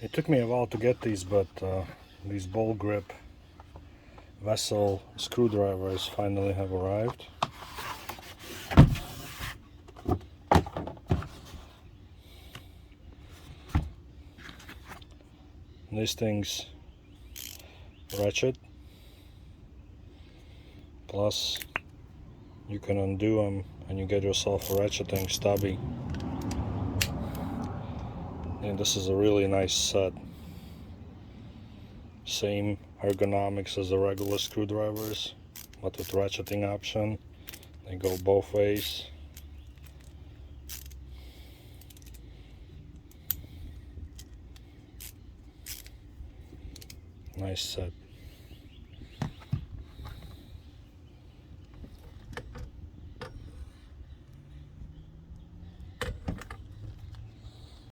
It took me a while to get these, but these ball grip vessel screwdrivers finally have arrived. These things ratchet, plus you can undo them and you get yourself a ratcheting stubby. And this is a really nice set. Same ergonomics as the regular screwdrivers, but with ratcheting option. They go both ways. Nice set.